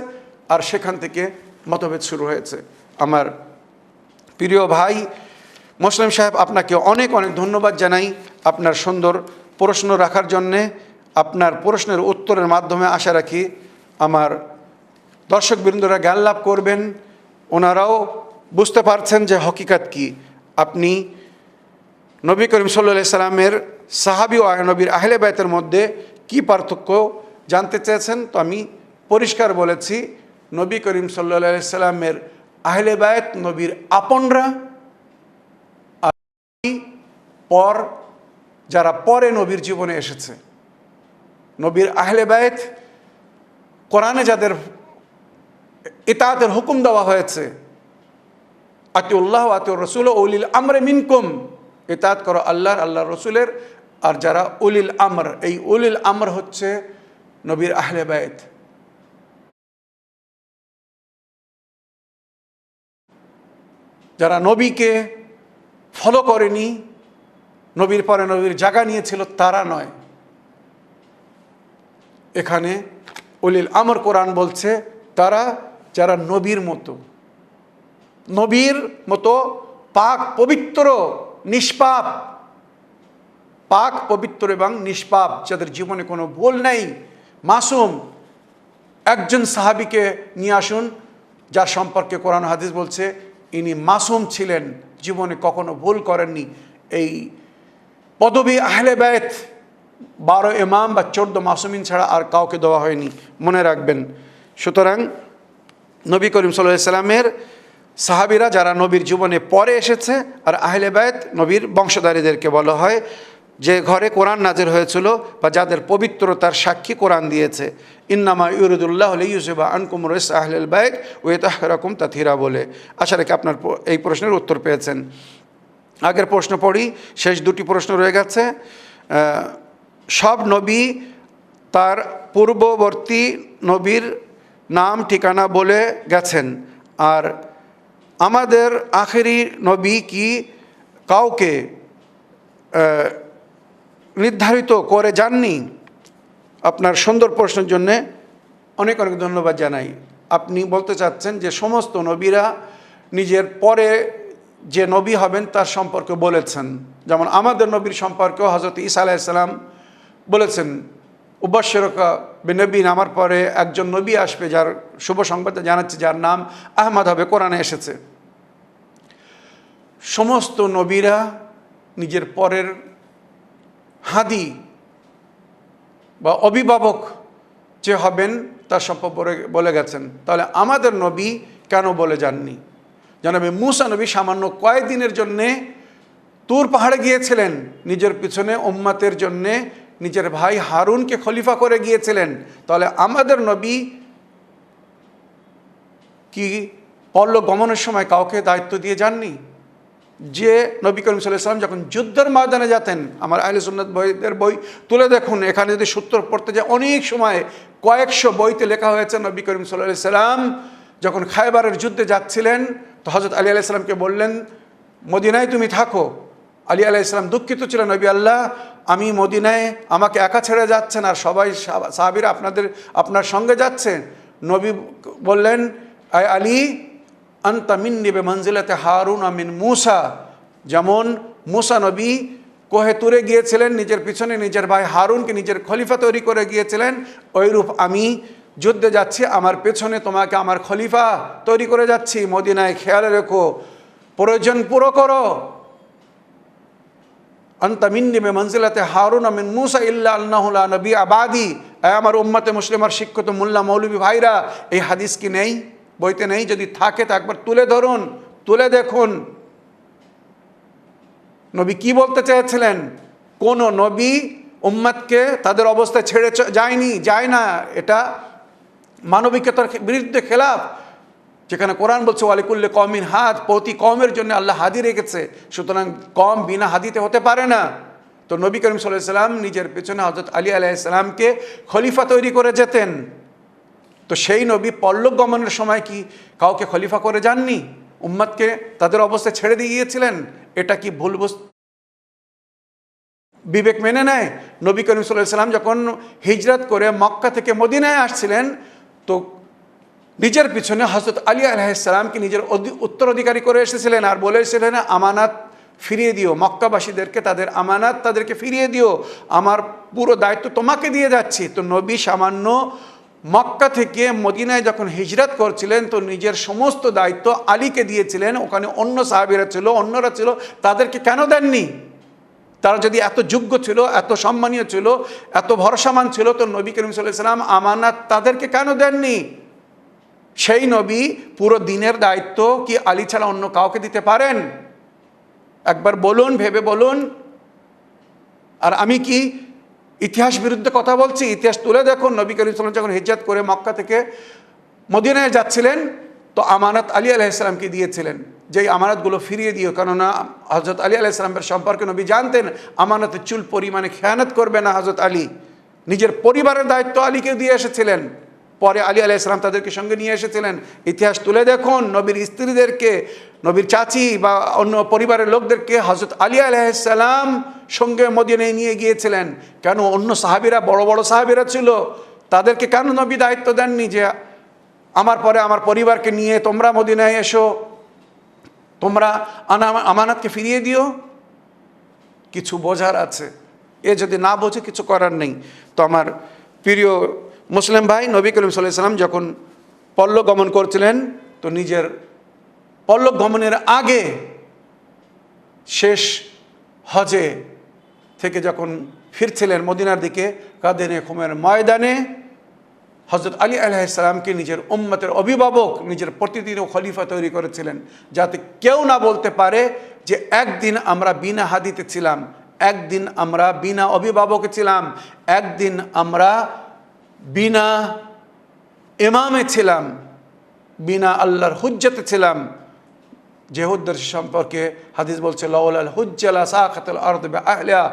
আর সেখান থেকে মতভেদ শুরু হয়েছে। আমার প্রিয় ভাই মুসলিম সাহেব, আপনাকে অনেক অনেক ধন্যবাদ জানাই আপনার সুন্দর প্রশ্ন রাখার জন্যে। আপনার প্রশ্নের উত্তরের মাধ্যমে আশা রাখি আমার দর্শকবৃন্দরা জ্ঞান লাভ করবেন, ওনারাও বুঝতে পারছেন যে হকিকত কি। আপনি নবী করিম সাল্লাল্লাহু আলাইহি সাল্লামের সাহাবী ও নবীর আহলে বায়তের মধ্যে কি পার্থক্য জানতে চেয়েছেন, তো আমি পরিষ্কার বলেছি নবী করিম সাল্লাল্লাহু আলাইহি সাল্লামের আহলে বায়ত নবীর আপনরা, আর পর যারা পরে নবীর জীবনে এসেছে। নবীর আহলে বায়ত কোরআনে যাদের ইতাআতের হুকুম দেওয়া হয়েছে, আতিউল্লাহ ওয়া আতিউর রাসূল উলিল আমরে মিনকুম, ইতাআত করো আল্লাহর, আল্লাহর রসুলের। আর যারা উলিল আমর, এই উলিল আমর হচ্ছে নবীর আহলে বায়ত। যারা নবীকে ফলো করেনি, নবীর পরে নবীর জায়গা নিয়েছিল, তারা নয়। এখানে উলিল আমর কোরআন বলছে তারা যারা নবীর মতো পাক পবিত্র নিষ্পাপ, পাক পবিত্র এবং নিষ্পাপ, যাদের জীবনে কোনো ভুল নেই, মাসুম। একজন সাহাবীকে নিয়ে আসুন যার সম্পর্কে কোরআন হাদিস বলছে ইনি মাসুম ছিলেন, জীবনে কখনো ভুল করেননি। এই পদবী আহলে বায়ত 12 ইমাম বা 14 মাসুমিন ছাড়া আর কাউকে দেওয়া হয়নি, মনে রাখবেন। সুতরাং নবী করিম সাল্লাল্লাহু আলাইহি সাল্লামের সাহাবীরা যারা নবীর জীবনে পরে এসেছে, আর আহলে বায়ত নবীর বংশধারীদেরকে বলা হয়। যে ঘরে কোরআন নাজির হয়েছিল বা যাদের পবিত্রতার সাক্ষী কোরআন দিয়েছে। ইন্নামা ইউরিদুল্লাহ লিইয়ুযহিবা আনকুম রিজসা আহলিল বাইত ওয়া ইতাহহিরাকুম তাতহীরা বলে। আশা রাখি আপনার এই প্রশ্নের উত্তর পেয়েছেন। আগের প্রশ্ন পড়ি, শেষ দুটি প্রশ্ন রয়ে গেছে। সব নবী তার পূর্ববর্তী নবীর নাম ঠিকানা বলে গেছেন, আর আমাদের আখেরি নবী কি কাউকে নির্ধারিত করে যাননি? আপনার সুন্দর প্রশ্নের জন্যে অনেক অনেক ধন্যবাদ জানাই। আপনি বলতে চাচ্ছেন যে সমস্ত নবীরা নিজের পরে যে নবী হবেন তার সম্পর্কে বলেছেন। যেমন আমাদের নবীর সম্পর্কেও হযরত ঈসা আলাইহিস সালাম বলেছেন, উবাশশিরুকা বিনবিয়্যিন, আমার পরে একজন নবী আসবে যার শুভ সংবাদ জানাচ্ছে, যার নাম আহমদ হবে, কোরআনে এসেছে। সমস্ত নবীরা নিজের পরের হাদি বা অভিভাবক যে হবেন তার সম্পর্কে বলে গেছেন। তাহলে আমাদের নবী কেন বলে যাননি? জানাবে মূসা নবী সামান্য কয়েকদিনের জন্যে তুর পাহাড়ে গিয়েছিলেন, নিজের পিছনে উম্মতের জন্যে নিজের ভাই হারুনকে খলিফা করে গিয়েছিলেন। তাহলে আমাদের নবী কি পরলোক গমনের সময় কাউকে দায়িত্ব দিয়ে যাননি? যে নবী করিম সাল্লাল্লাহু আলাইহি ওয়াসাল্লাম যখন যুদ্ধের ময়দানে যেতেন, আমার আহলে সুন্নাত বইদের বই তুলে দেখুন, এখানে যদি সূত্র পড়তে যায় অনেক সময় কয়েকশো বইতে লেখা হয়েছে নবী করিম সাল্লাল্লাহু আলাইহি ওয়াসাল্লাম যখন খায়বারের যুদ্ধে যাচ্ছিলেন তো হযরত আলী আলাইহিস সালামকে বললেন, মদিনায় তুমি থাকো। আলী আলাইহিস সালাম দুঃখিত ছিলেন, নবী আল্লাহ, আমি মদিনায়, আমাকে একা ছেড়ে যাচ্ছেন আর সবাই সাহাবীরা আপনার সঙ্গে যাচ্ছেন। নবী বললেন, আয় আলী, আনতা মিন্নি বিমানজিলাতি হারুন মিন মূসা। যেমন মূসা নবী কোহে তুরে গিয়েছিলেন, নিজের পিছনে নিজের ভাই হারুনকে নিজের খলিফা তৈরি করে গিয়েছিলেন, ওইরূপ আমি যুদ্ধে যাচ্ছি, আমার পেছনে তোমাকে আমার খলিফা তৈরি করে যাচ্ছি। মদিনায় খেয়াল রেখো, প্রয়োজন পুরো করো। আনতা মিন্নি বিমানজিলাতি হারুন মিন মূসা ইল্লা আন্নাহু লা নবী আবাদি। আমার উম্মতে মুসলিমার শিক্ষিত মোল্লা মৌলবী ভাইরা, এই হাদিস কি নেই? বইতে নেই? যদি থাকে তা একবার তুলে ধরুন, তুলে দেখুন নবী কি বলতে চেয়েছিলেন। কোন নবী উম্মতকে তাদের অবস্থায় ছেড়ে যায় না। এটা মানবিকতার বিরুদ্ধে খেলাফ। যেখানে কোরআন বলছে ওয়ালিকুল্লি কওমিন হাদ, প্রতি কওমের জন্য আল্লাহ হাদি রেখেছে, সুতরাং কম বিনা হাদিতে হতে পারে না। তো নবী করিম সাল্লাল্লাহু আলাইহি ওয়াসাল্লাম নিজের পেছনে হযরত আলী আলাইহিস সালামকে খলিফা তৈরি করে যেতেন। তো সেই নবী পরলোক গমনের সময় কি কাউকে খলিফা করে যাননি? উম্মতকে তাদের অবস্থায় ছেড়ে দিয়ে গিয়েছিলেন। এটা কি ভুল বিবেক মেনে নেয়? নবী করিম সাল্লাল্লাহু আলাইহি ওয়াসাল্লাম যখন হিজরত করে মক্কা থেকে মদিনায় আসছিলেন তো নিজের পিছনে হযরত আলী আলাইহিস সালামকে নিজের উত্তরাধিকারী করে এসেছিলেন আর বলেছিলেন, আমানাত ফিরিয়ে দিও, মক্কাবাসীদেরকে তাদের আমানাত তাদেরকে ফিরিয়ে দিও, আমার পুরো দায়িত্ব তোমাকে দিয়ে যাচ্ছি। তো নবী সামান্য মক্কা থেকে মদিনায় যখন হিজরত করছিলেন তো নিজের সমস্ত দায়িত্ব আলীকে দিয়েছিলেন। ওখানে অন্য সাহাবীরা ছিল, অন্যরা ছিল, তাদেরকে কেন দেননি? তারা যদি এত যোগ্য ছিল, এত সম্মানীয় ছিল, এত ভরসামান ছিল, তো নবী করিম সাল্লাল্লাহু আলাইহি ওয়াসাল্লাম আমানাত তাদেরকে কেন দেননি? সেই নবী পুরো দিনের দায়িত্ব কি আলী ছাড়া অন্য কাউকে দিতে পারেন? একবার বলুন, ভেবে বলুন। আর আমি কি ইতিহাস বিরুদ্ধে কথা বলছি? ইতিহাস তুলে দেখুন। নবী করিম সাল্লাল্লাহু আলাইহি ওয়াসাল্লাম যখন হিজরত করে মক্কা থেকে মদিনায় যাচ্ছিলেন তো আমানত আলী আলাইহিস সালামকে দিয়েছিলেন, যেই আমানতগুলো ফিরিয়ে দিও। কেননা হযরত আলী আলাইহিস সালামের সম্পর্কে নবী জানতেন আমানতের চুল পরিমাণে খেয়ানত করবে না হযরত আলী। নিজের পরিবারের দায়িত্ব আলীকে দিয়ে এসেছিলেন, পরে আলী আলাইহিস সালাম তাদেরকে সঙ্গে নিয়ে এসেছিলেন। ইতিহাস তুলে দেখুন, নবীর স্ত্রীদেরকে, নবীর চাচি বা অন্য পরিবারের লোকদেরকে হযরত আলী আলাইহিস সালাম সঙ্গে মদিনায় নিয়ে গিয়েছিলেন। কেন? অন্য সাহাবীরা, বড় বড় সাহাবীরা ছিল, তাদেরকে কেন নবী দায়িত্ব দেননি যে আমার পরে আমার পরিবারকে নিয়ে তোমরা মদিনায় এসো, তোমরা আমানতকে ফিরিয়ে দিও? কিছু বোঝার আছে, এ যদি না বোঝে কিছু করার নেই। তো আমার প্রিয় মুসলিম ভাই, নবী করিম সাল্লাল্লাহু আলাইহি ওয়াসাল্লাম যখন পরলোক গমন করছিলেন তো নিজের পরলোক গমনের আগে শেষ হজে থেকে যখন ফিরছিলেন মদিনার দিকে, কাদেনে খুমের ময়দানে হযরত আলী আলাইহিস সালামকে নিজের উম্মতের অভিভাবক, নিজের প্রতিদিন খলিফা তৈরি করেছিলেন, যাতে কেউ না বলতে পারে যে একদিন আমরা বিনা হাদিতে ছিলাম, একদিন আমরা বিনা অভিভাবকে ছিলাম, একদিন আমরা বিনা ইমামে ছিলাম, বিনা আল্লাহর হুজ্জতে ছিলাম। যে হুজ্জত সম্পর্কে হাদিস বলছে লাউলাল হুজ্জা লাসাকাতুল আরদু বিআহলিহা,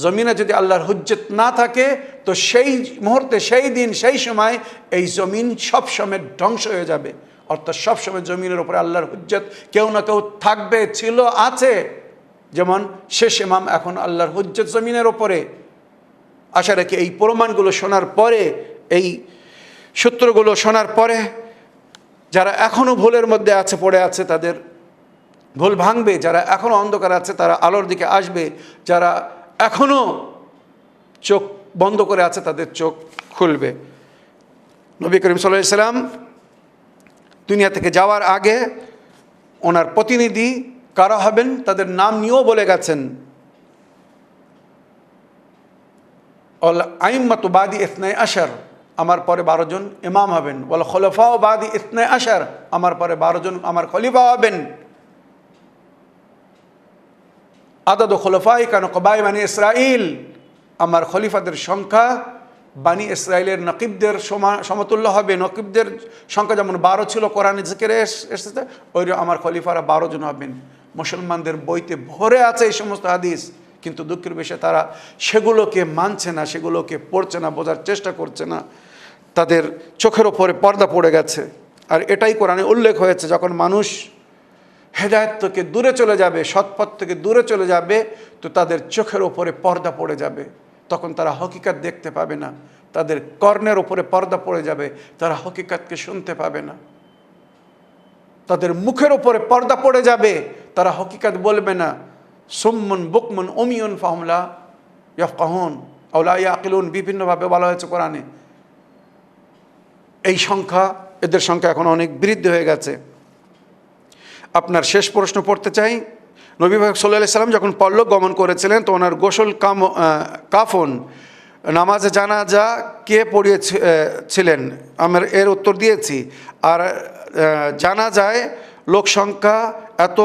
জমিনে যদি আল্লাহর হুজ্জত না থাকে তো সেই মুহূর্তে, সেই দিন, সেই সময় এই জমিন সব সময় ধ্বংস হয়ে যাবে। অর্থাৎ সবসময় জমিনের উপরে আল্লাহর হুজ্জত কেউ না কেউ থাকবে, ছিল, আছে। যেমন শেষ ইমাম এখন আল্লাহর হুজ্জত জমিনের ওপরে। আশা রাখি এই প্রমাণগুলো শোনার পরে, এই সূত্রগুলো শোনার পরে যারা এখনও ভুলের মধ্যে আছে, পড়ে আছে, তাদের ভুল ভাঙবে। যারা এখনও অন্ধকার আছে তারা আলোর দিকে আসবে। যারা এখনও চোখ বন্ধ করে আছে তাদের চোখ খুলবে। নবী করিম সাল্লাল্লাহু আলাইহি সাল্লাম দুনিয়া থেকে যাওয়ার আগে ওনার প্রতিনিধি কারা হবেন তাদের নাম নিয়েও বলে গেছেন। অল আইম্মাতু বাদি ইসনাই আশার, আমার পরে 12 জন ইমাম হবেন। ওয়াল খুলাফাও বাদি ইসনাই আশার, আমার পরে 12 জন আমার খলিফা হবেন। আদাদু খুলাফাই কানু কবাই বানি ইসরাইল, আমার খলিফাদের সংখ্যা বানি ইসরাইলের নকিবদের সমতুল্য হবে। নকিবদের সংখ্যা যেমন 12 ছিল কোরআনে জিকিরে এসেছে, ওই আমার খলিফারা 12 জন হবেন। মুসলমানদের বইতে ভরে আছে এই সমস্ত হাদিস, কিন্তু দুঃখের বিষয়ে তারা সেগুলোকে মানছে না, সেগুলোকে পড়ছে না, বোঝার চেষ্টা করছে না। তাদের চোখের ওপরে পর্দা পড়ে গেছে। আর এটাই কোরআনে উল্লেখ হয়েছে, যখন মানুষ হেদায়েত থেকে দূরে চলে যাবে, সৎপথ থেকে দূরে চলে যাবে, তো তাদের চোখের ওপরে পর্দা পড়ে যাবে। তখন তারা হকিকত দেখতে পাবে না, তাদের কর্ণের ওপরে পর্দা পড়ে যাবে, তারা হকিকতকে শুনতে পাবে না। তাদের মুখের ওপরে পর্দা পড়ে যাবে, তারা হকিকত বলবে না। সুম্মুন বুকমুন উমিয়ুন ফাহুম লা ইয়াফকাহুন আও লা ইয়াকিলুন, বিভিন্নভাবে বলা হয়েছে কোরআনে। এই সংখ্যা, এদের সংখ্যা এখন অনেক বৃদ্ধি হয়ে গেছে। আপনার শেষ প্রশ্ন পড়তে চাই। নবী পাক সাল্লাল্লাহু আলাইহি সাল্লাম যখন পরলোক গমন করেছিলেন তো ওনার গোসল কাফন নামাজে জানাজা কে পড়িয়েছিলেন? আমরা এর উত্তর দিয়েছি। আর জানাজায় লোক সংখ্যা এত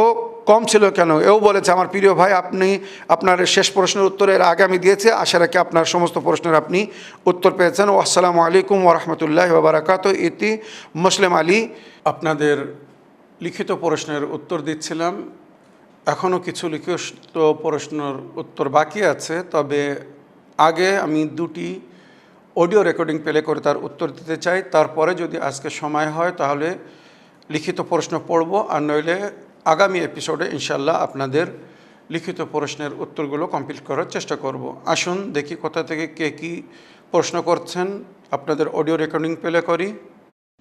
কম ছিল কেন, এও বলেছে। আমার প্রিয় ভাই, আপনি আপনার শেষ প্রশ্নের উত্তরের আগে আমি দিয়েছি, আশা রাখি আপনার সমস্ত প্রশ্নের আপনি উত্তর পেয়েছেন। আসসালামু আলাইকুম ওয়া রাহমাতুল্লাহি ওয়া বারাকাতুহু। ইতি মুসলিম আলী। আপনাদের লিখিত প্রশ্নের উত্তর দিচ্ছিলাম। এখনও কিছু লিখিত প্রশ্নের উত্তর বাকি আছে, তবে আগে আমি 2টি অডিও রেকর্ডিং প্লে করে তার উত্তর দিতে চাই। তারপরে যদি আজকে সময় হয় তাহলে লিখিত প্রশ্ন পড়ব, আর নইলে আগামী এপিসোডে ইনশাল্লাহ আপনাদের লিখিত প্রশ্নের উত্তরগুলো কমপ্লিট করার চেষ্টা করব। আসুন দেখি কোথা থেকে কে কী প্রশ্ন করছেন। আপনাদের অডিও রেকর্ডিং প্লে করি।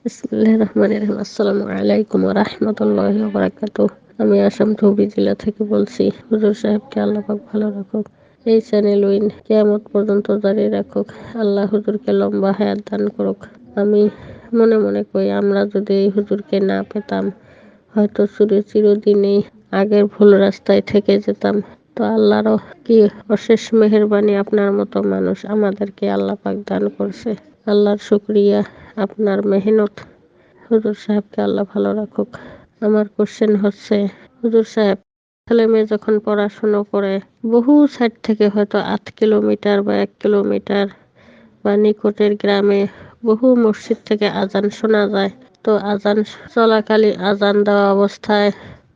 বিসমিল্লাহির রহমানির রহিম। আসসালামু আলাইকুম ওয়া রাহমাতুল্লাহি ওয়া বারাকাতুহু। আমি আসাম ধুবড়ী জেলা থেকে বলছি। হুজুর সাহেবকে আল্লাহ পাক ভালো রাখুক, এই চ্যানেল উইন কিয়ামত পর্যন্ত জারি রাখুক। আল্লাহ হুজুরকে লম্বা হায়াত দান করুক। আমি মনে মনে কই, আমরা যদি এই হুজুরকে না পেতাম হয়তো চিরদিনই আগের ভুল রাস্তায় থেকে যেতাম। তো আল্লাহরও কি অশেষ মেহেরবানি, আপনার মতো মানুষ আমাদেরকে আল্লাহ পাক দান করছে। আল্লাহর শুকরিয়া, আপনার মেহনত। হুজুর সাহেবকে আল্লাহ ভালো রাখুক। আমার কোশ্চেন হচ্ছে, হুজুর সাহেব ছেলে মেয়ে যখন পড়াশুনো করে বহু সাইড থেকে, হয়তো 8 কিলোমিটার বা 1 কিলোমিটার বা নিকটের গ্রামে বহু মসজিদ থেকে আজান শোনা যায়, তো আজান চলাকালীন, আজান দেওয়া অবস্থায়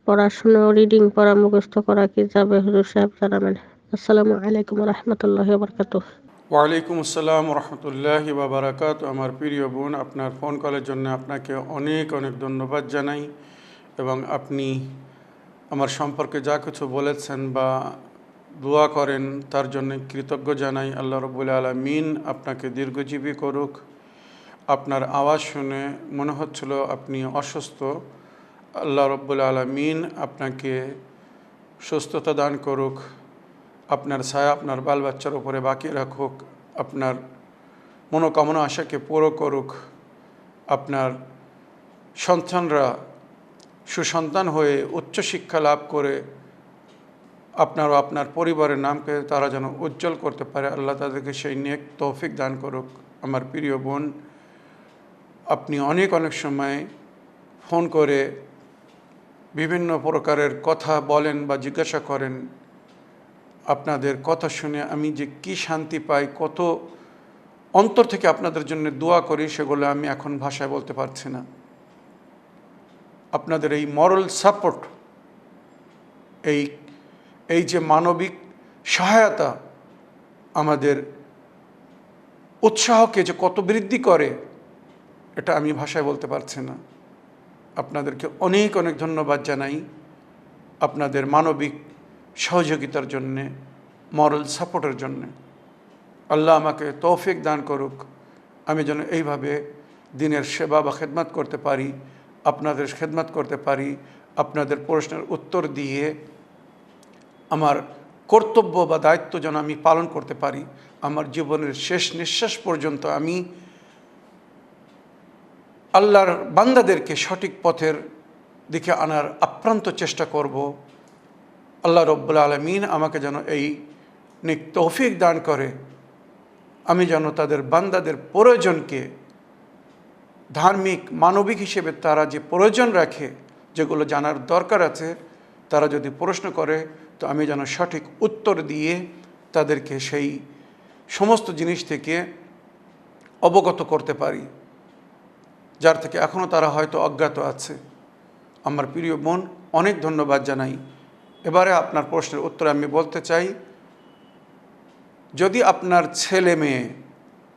পড়াশুনো, রিডিং পড়া, মুখস্থ করা কি যাবে? হুজুর সাহেব জানাবেন। আসসালামু আলাইকুম ওয়া রাহমাতুল্লাহি ওয়া বারাকাতুহু। ওয়ালাইকুম আসসালাম রহমতুল্লাহি ওয়া বারাকাতুহু। আমার প্রিয় বোন, আপনার ফোন কলের জন্য আপনাকে অনেক অনেক ধন্যবাদ জানাই, এবং আপনি আমার সম্পর্কে যা কিছু বলেছেন বা দোয়া করেন তার জন্য কৃতজ্ঞ জানাই। আল্লাহ রাব্বুল আলামিন আপনাকে দীর্ঘজীবী করুক। আপনার আওয়াজ শুনে মনে হচ্ছিল আপনি অসুস্থ। আল্লাহ রাব্বুল আলামিন আপনাকে সুস্থতা দান করুক, আপনার ছায়া আপনার বাল বাচ্চার উপরে বাকি রাখুক, আপনার মনোকামনা আশাকে পুরো করুক, আপনার সন্তানরা সুসন্তান হয়ে উচ্চশিক্ষা লাভ করে আপনার ও আপনার পরিবারের নামকে তারা যেন উজ্জ্বল করতে পারে। আল্লাহ তাদেরকে সেই নেক তৌফিক দান করুক। আমার প্রিয় বোন, আপনি অনেক অনেক সময় ফোন করে বিভিন্ন প্রকারের কথা বলেন বা জিজ্ঞাসা করেন। আপনাদের কথা শুনে আমি যে কি শান্তি পাই, কত অন্তর থেকে আপনাদের জন্য দোয়া করি, সেগুলো আমি এখন ভাষায় বলতে পারছি না। আপনাদের এই মরাল সাপোর্ট, এই যে মানবিক সহায়তা আমাদের উৎসাহকে যে কত বৃদ্ধি করে, এটা আমি ভাষায় বলতে পারছি না। আপনাদেরকে অনেক অনেক ধন্যবাদ জানাই আপনাদের মানবিক সহযোগিতার জন্যে, মরাল সাপোর্টের জন্যে। আল্লাহ আমাকে তৌফিক দান করুক, আমি যেন এইভাবে দিনের সেবা বা খেদমত করতে পারি, আপনাদের খেদমত করতে পারি, আপনাদের প্রশ্নের উত্তর দিয়ে আমার কর্তব্য বা দায়িত্ব যেন আমি পালন করতে পারি। আমার জীবনের শেষ নিঃশ্বাস পর্যন্ত আমি আল্লাহর বান্দাদেরকে সঠিক পথের দিকে আনার আপ্রান্ত চেষ্টা করব। আল্লাহ রব্বুল আলামিন আমাকে যেন এই নেক তৌফিক দান করে, আমি যেন তাদের বান্দাদের প্রয়োজনকে ধার্মিক মানবিক হিসেবে তারা যে প্রয়োজন রাখে, যেগুলো জানার দরকার আছে, তারা যদি প্রশ্ন করে তো আমি যেন সঠিক উত্তর দিয়ে তাদেরকে সেই সমস্ত জিনিস থেকে অবগত করতে পারি যার থেকে এখনও তারা হয়তো অজ্ঞাত আছে। আমার প্রিয় বোন, অনেক ধন্যবাদ জানাই। এবারে আপনার প্রশ্নের উত্তরে আমি বলতে চাই, যদি আপনার ছেলে মেয়ে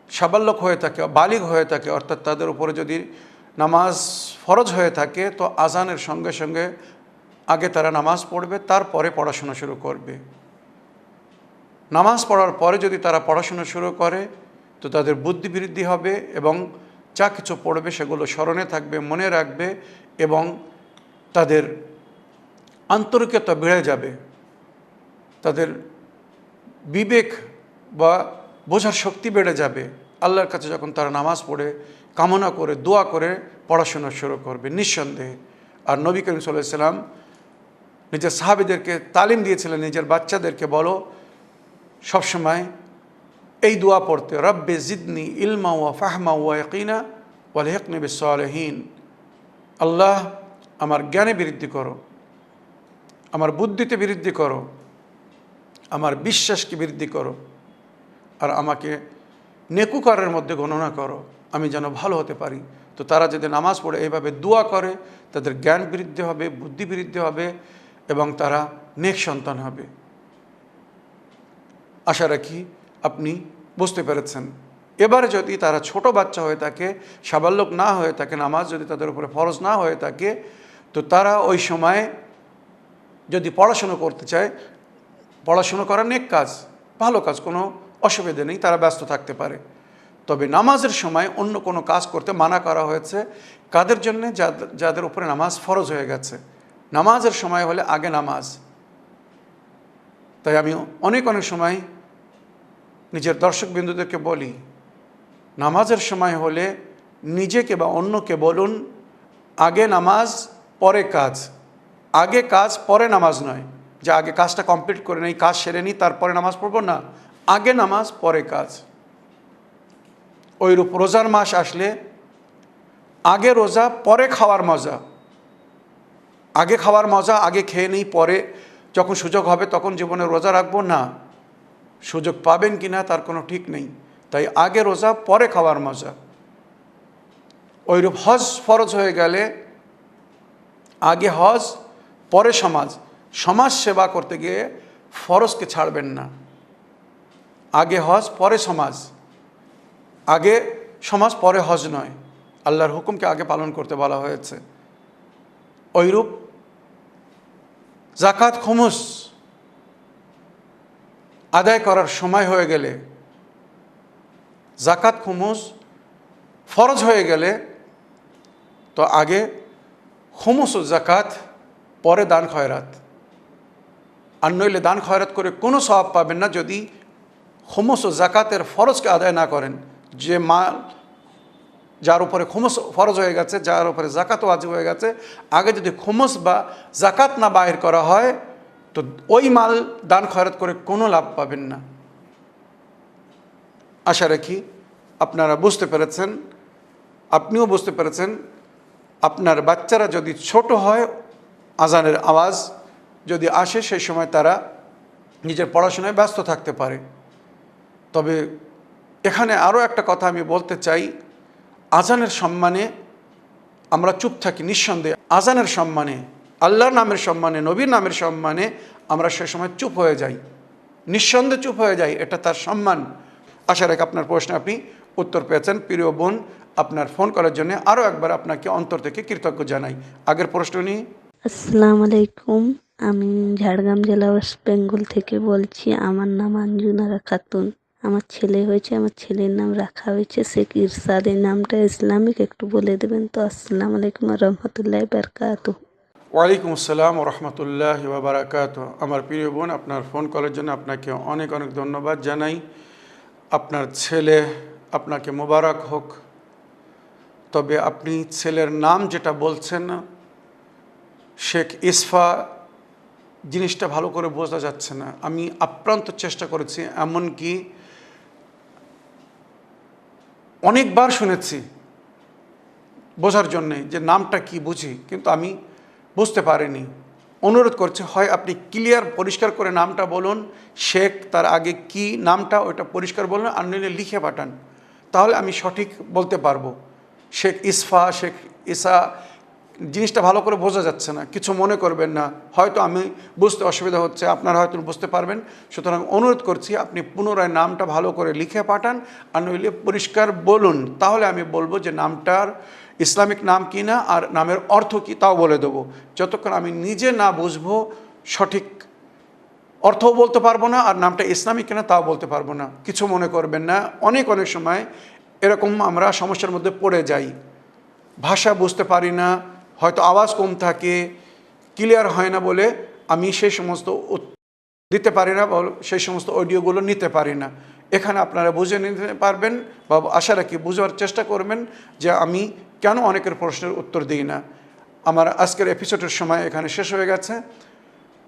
সাবালক হয়ে থাকে, বালিগ হয়ে থাকে, অর্থাৎ তাদের উপরে যদি নামাজ ফরজ হয়ে থাকে, তো আজানের সঙ্গে সঙ্গে আগে তারা নামাজ পড়বে, তারপরে পড়াশোনা শুরু করবে। নামাজ পড়ার পরে যদি তারা পড়াশোনা শুরু করে তো তাদের বুদ্ধি বৃদ্ধি হবে এবং যা কিছু পড়বে সেগুলো স্মরণে থাকবে, মনে রাখবে এবং তাদের আন্তরিকতা বেড়ে যাবে, তাদের বিবেক বা বোঝার শক্তি বেড়ে যাবে। আল্লাহর কাছে যখন তারা নামাজ পড়ে কামনা করে দোয়া করে পড়াশোনা শুরু করবে নিঃসন্দেহে। আর নবী করিম সাল্লাল্লাহু আলাইহি ওয়াসাল্লাম নিজের সাহাবীদেরকে তালিম দিয়েছিলেন, নিজের বাচ্চাদেরকে বলো সবসময় এই দোয়া পড়তে, রব্বে জিদনি ইলমা ওয়া ফাহমা ওয়া ইয়াকিনা ওয়ালহিকনি বিস-সালিহিন। আল্লাহ আমার জ্ঞানে বৃদ্ধি করো, আমার বুদ্ধিতে বৃদ্ধি করো, আমার বিশ্বাসকে বৃদ্ধি করো, আর আমাকে নেকুকারের মধ্যে গণনা করো, আমি যেন ভালো হতে পারি। তো তারা যদি নামাজ পড়ে এইভাবে দোয়া করে, তাদের জ্ঞান বৃদ্ধি হবে, বুদ্ধি বৃদ্ধি হবে এবং তারা নেক সন্তান হবে। আশা রাখি আপনি বুঝতে পেরেছেন। এবারে যদি তারা ছোট বাচ্চা হয়ে থাকে, সাবালক না হয়ে থাকে, নামাজ যদি তাদের উপরে ফরজ না হয়ে থাকে, তো তারা ওই সময় যদি পড়াশুনো করতে চায়, পড়াশুনো করা নেক কাজ, ভালো কাজ, কোনো অসুবিধা নেই, তারা ব্যস্ত থাকতে পারে। তবে নামাজের সময় অন্য কোনো কাজ করতে মানা করা হয়েছে কাদের জন্যে? যাদের উপরে নামাজ ফরজ হয়ে গেছে। নামাজের সময় হলে আগে নামাজ। তাই আমি অনেক সময় নিজের দর্শকবিন্দুদেরকে বলি, নামাজের সময় হলে নিজেকে বা অন্যকে বলুন, আগে নামাজ পরে কাজ। আগে কাজ পরে নামাজ নয়, যে আগে কাজটা কমপ্লিট করে নেই, কাজ সেরে নিই তারপরে নামাজ পড়ব, না, আগে নামাজ পরে কাজ। ওইরূপ রোজার মাস আসলে আগে রোজা পরে খাওয়ার মজা। আগে খাওয়ার মজা, আগে খেয়ে নিই, পরে যখন সুযোগ হবে তখন জীবনে রোজা রাখবো, না, সুযোগ পাবেন কি না তার কোনো ঠিক নেই। তাই আগে রোজা পরে খাওয়ার মজা। ওইরূপ হজ ফরজ হয়ে গেলে আগে হজ পরে সমাজ। সমাজ সেবা করতে গিয়ে ফরজকে ছাড়বেন না। আগে হজ পরে সমাজ, আগে সমাজ পরে হজ নয়, আল্লাহর হুকুমকে আগে পালন করতে বলা হয়েছে। ওইরূপ জাকাত খুমুস আদায় করার সময় হয়ে গেলে, জাকাত খুমুস ফরজ হয়ে গেলে, তো আগে খুমুস ও জাকাত পরে দান খয়রাত। আর নইলে দান খয়রাত করে কোনো সওয়াব পাবেন না যদি খুমুস ও জাকাতের ফরজকে আদায় না করেন। যে মাল যার উপরে খুমুস ফরজ হয়ে গেছে, যার উপরে জাকাত ওয়াজিব হয়ে গেছে, আগে যদি খুমুস বা জাকাত না বাহির করা হয় তো ওই মাল দান খয়রাত করে কোনো লাভ পাবেন না। আশা রাখি আপনারা বুঝতে পেরেছেন, আপনিও বুঝতে পেরেছেন। আপনার বাচ্চারা যদি ছোট হয়, আজানের আওয়াজ যদি আসে সেই সময় তারা নিজের পড়াশোনায় ব্যস্ত থাকতে পারে। তবে এখানে আরও একটা কথা আমি বলতে চাই, আজানের সম্মানে আমরা চুপ থাকি নিঃসন্দেহে। আজানের সম্মানে, আল্লাহর নামের সম্মানে, নবীর নামের সম্মানে আমরা সে সময় চুপ হয়ে যাই, নিঃসন্দেহে চুপ হয়ে যাই, এটা তার সম্মান। আশা রাখি আপনার প্রশ্নে আপনি উত্তর পেয়েছেন। প্রিয় বোন, আপনার ফোন করার জন্য আরও একবার আপনাকে অন্তর থেকে কৃতজ্ঞ জানাই। আগের প্রশ্ন নিয়ে। আসসালামু আলাইকুম, আমি ঝাড়গ্রাম জেলা ওয়েস্ট বেঙ্গল থেকে বলছি। আমার নাম আঞ্জুনারা খাতুন। আমার ছেলে হয়েছে, আমার ছেলের নাম রাখা হয়েছে শেখ ইরশাদ। এই নামটা ইসলামিক, একটু বলে দেবেন তো? আসসালামু আলাইকুম রহমতুল্লাহ বারকাতুহ। ওয়ালাইকুম আসসালাম রহমতুল্লাহ বারাকাত। আমার প্রিয় বোন, আপনার ফোন করার জন্য আপনাকে অনেক অনেক ধন্যবাদ জানাই। আপনার ছেলে আপনাকে মোবারক হোক। তবে আপনি ছেলের নাম যেটা বলছেন শেখ ইসফা, জিনিসটা ভালো করে বোঝা যাচ্ছে না। আমি আপ্রান্ত চেষ্টা করেছি, এমনকি অনেকবার শুনেছি বোঝার জন্যে যে নামটা কি বুঝি, কিন্তু আমি বুঝতে পারিনি। অনুরোধ করছি, হয় আপনি ক্লিয়ার পরিষ্কার করে নামটা বলুন, শেখ তার আগে কি নামটা ওটা পরিষ্কার বলুন, আর নইলে লিখে পাঠান, তাহলে আমি সঠিক বলতে পারবো। শেখ ইসফা, শেখ ইসা, জিনিসটা ভালো করে বোঝা যাচ্ছে না, কিছু মনে করবেন না। হয়তো আমি বুঝতে অসুবিধা হচ্ছে, আপনারা হয়তো বুঝতে পারবেন। সুতরাং অনুরোধ করছি আপনি পুনরায় নামটা ভালো করে লিখে পাঠান, আর নইলে পরিষ্কার বলুন, তাহলে আমি বলবো যে নামটার ইসলামিক নাম কি না আর নামের অর্থ কী তাও বলে দেবো। যতক্ষণ আমি নিজে না বুঝবো, সঠিক অর্থও বলতে পারবো না, আর নামটা ইসলামিক কিনা তাও বলতে পারবো না। কিছু মনে করবেন না। অনেক সময় এরকম আমরা সমস্যার মধ্যে পড়ে যাই, ভাষা বুঝতে পারি না, হয়তো আওয়াজ কম থাকে, ক্লিয়ার হয় না বলে আমি সেই সমস্ত দিতে পারি না, সেই সমস্ত অডিওগুলো নিতে পারি না। এখানে আপনারা বুঝে নিতে পারবেন বা আশা রাখি বুঝার চেষ্টা করবেন যে আমি কেন অনেকের প্রশ্নের উত্তর দিই না। আমার আজকের এপিসোডের সময় এখানে শেষ হয়ে গেছে।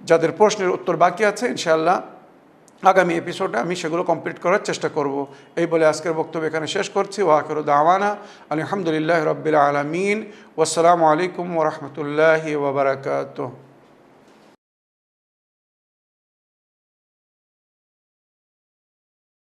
যাদের প্রশ্নের উত্তর বাকি আছে, ইনশাআল্লাহ আগামী এপিসোডে আমি সেগুলো কমপ্লিট করার চেষ্টা করব। এই বলে আজকের বক্তব্য এখানে শেষ করছি। ওয়া আখিরু দাওয়ানা আলহামদুলিল্লাহি রাব্বিল আলামিন। ওয়াসসালামু আলাইকুম ওয়া রাহমাতুল্লাহি ওয়া বারাকাতুহু।